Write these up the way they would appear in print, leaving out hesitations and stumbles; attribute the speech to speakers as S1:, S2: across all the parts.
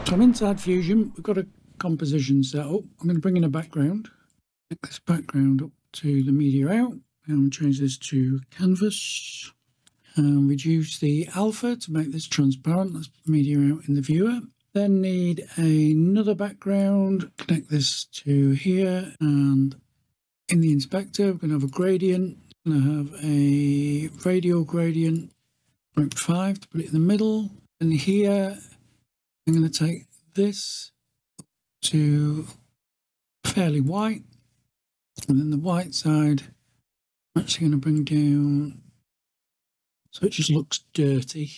S1: So I'm inside Fusion. We've got a composition set up. I'm going to bring in a background. Take this background up to the media out and change this to canvas. And reduce the alpha to make this transparent. Let's put the media out in the viewer. Then need another background. Connect this to here, and in the inspector we're going to have a gradient. I'm going to have a radial gradient 0.5 to put it in the middle. And here I'm going to take this to fairly white, and then the white side I'm actually going to bring down so it just looks dirty.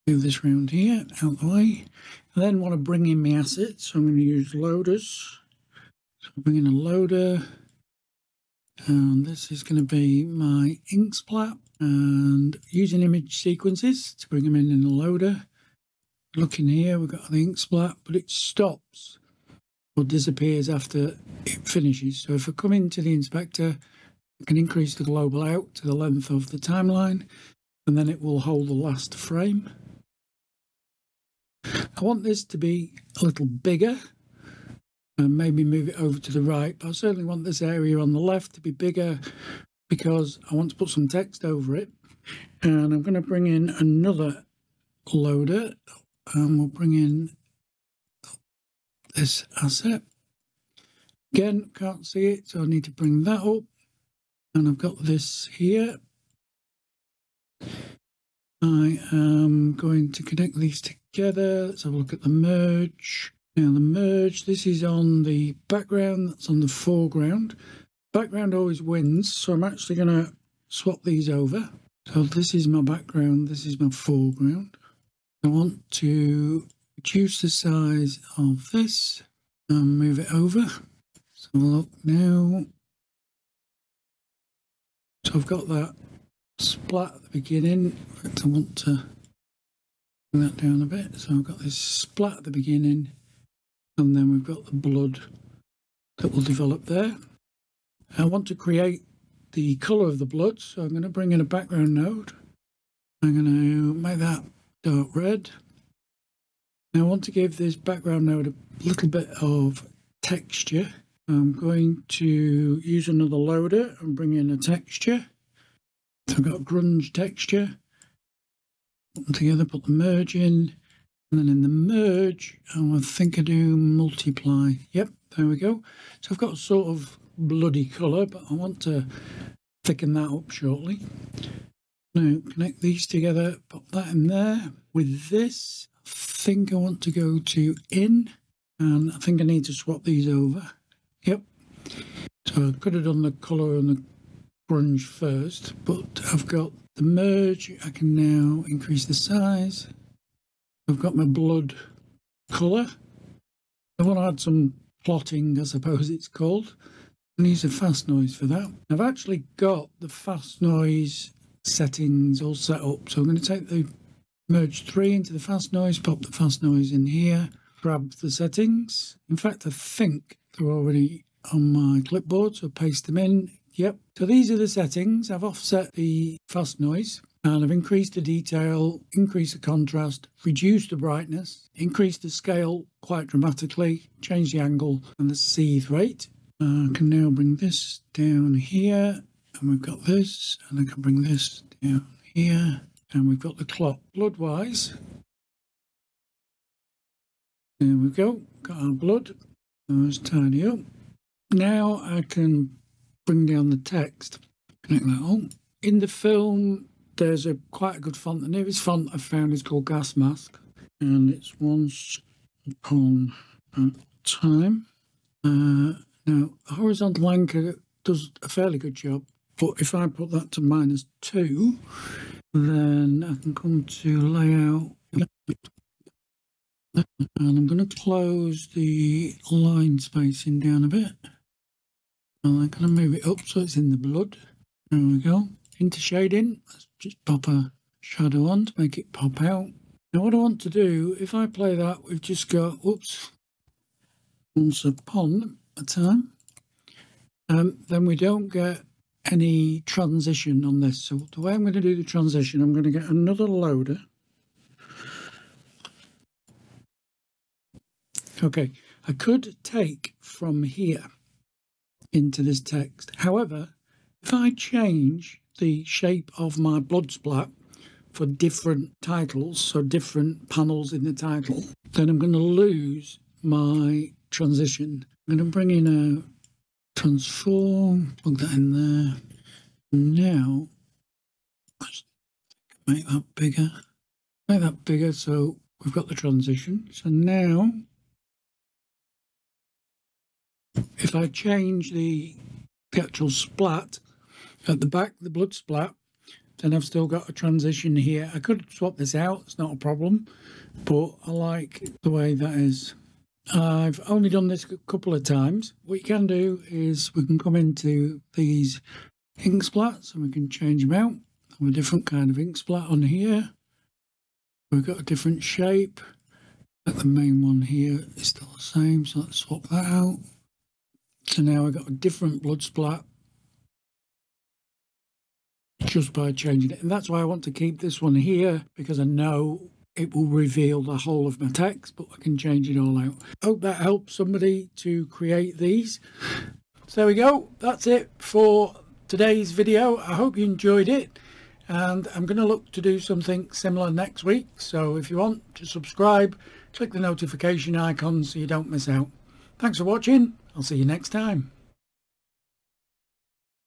S1: Move this round here, out the way. I then want to bring in my assets, so I'm going to use loaders. So I'll bring in a loader, and this is going to be my ink splat, and using image sequences to bring them in the loader. Look in here, we've got the ink splat, but it stops or disappears after it finishes. So if I come into the inspector, I can increase the global out to the length of the timeline, and then it will hold the last frame. I want this to be a little bigger, and maybe move it over to the right, but I certainly want this area on the left to be bigger because I want to put some text over it. And I'm going to bring in another loader, and we'll bring in this asset. Again, can't see it, so I need to bring that up. And I've got this here. I am going to connect these together. Let's have a look at the merge. Now the merge, this is on the background, that's on the foreground. Background always wins, so I'm actually going to swap these over. So this is my background, this is my foreground. I want to reduce the size of this and move it over. So look now. So I've got that splat at the beginning. In fact, I want to bring that down a bit. So I've got this splat at the beginning, and then we've got the blood that will develop there. I want to create the colour of the blood, so I'm going to bring in a background node. I'm going to make that dark red. Now I want to give this background node a little bit of texture. I'm going to use another loader and bring in a texture. So I've got a grunge texture. Put them together, put the merge in, and then in the merge, I think I do multiply. Yep, there we go. So I've got a sort of bloody colour, but I want to thicken that up shortly. Now connect these together, pop that in there. With this, I think I want to go to in, and I think I need to swap these over. Yep. So I could have done the colour and the grunge first, but I've got the merge. I can now increase the size. I've got my blood colour. I want to add some plotting, I suppose it's called. I use a fast noise for that. I've actually got the fast noise settings all set up. So I'm going to take the merge 3 into the fast noise, pop the fast noise in here, grab the settings. In fact, I think they're already on my clipboard, so paste them in. Yep. So these are the settings. I've offset the fast noise, and I've increased the detail, increased the contrast, reduced the brightness, increased the scale quite dramatically, changed the angle and the seethe rate. I can now bring this down here, and we've got this, and I can bring this down here, and we've got the clock. Blood-wise, there we go, got our blood. Let's tidy up. Now I can bring down the text, connect that up. In the film, there's quite a good font. The nearest font I've found is called Gas Mask, and it's Once Upon a Time. Now, the horizontal anchor does a fairly good job, but if I put that to -2, then I can come to layout, and I'm going to close the line spacing down a bit. And I'm going to move it up so it's in the blood. There we go. Into shading, let's just pop a shadow on to make it pop out. Now what I want to do, if I play that, we've just got, whoops, Once Upon a Time. Then we don't get any transition on this. So the way I'm going to do the transition, I'm going to get another loader. Okay, I could take from here into this text. However, if I change the shape of my blood splat for different titles, so different panels in the title, then I'm going to lose my transition. I'm going to bring in a transform, plug that in there. Now, let's make that bigger. Make that bigger so we've got the transition. So now, if I change the actual splat at the back, the blood splat, then I've still got a transition here. I could swap this out, it's not a problem, but I like the way that is. I've only done this a couple of times. What you can do is we can come into these ink splats and we can change them out. Have a different kind of ink splat on here. We've got a different shape. The main one here is still the same, so let's swap that out. So now I've got a different blood splat just by changing it. And that's why I want to keep this one here, because I know it will reveal the whole of my text, but I can change it all out. Hope that helps somebody to create these. So there we go. That's it for today's video. I hope you enjoyed it. And I'm going to look to do something similar next week. So if you want to subscribe, click the notification icon so you don't miss out. Thanks for watching. I'll see you next time.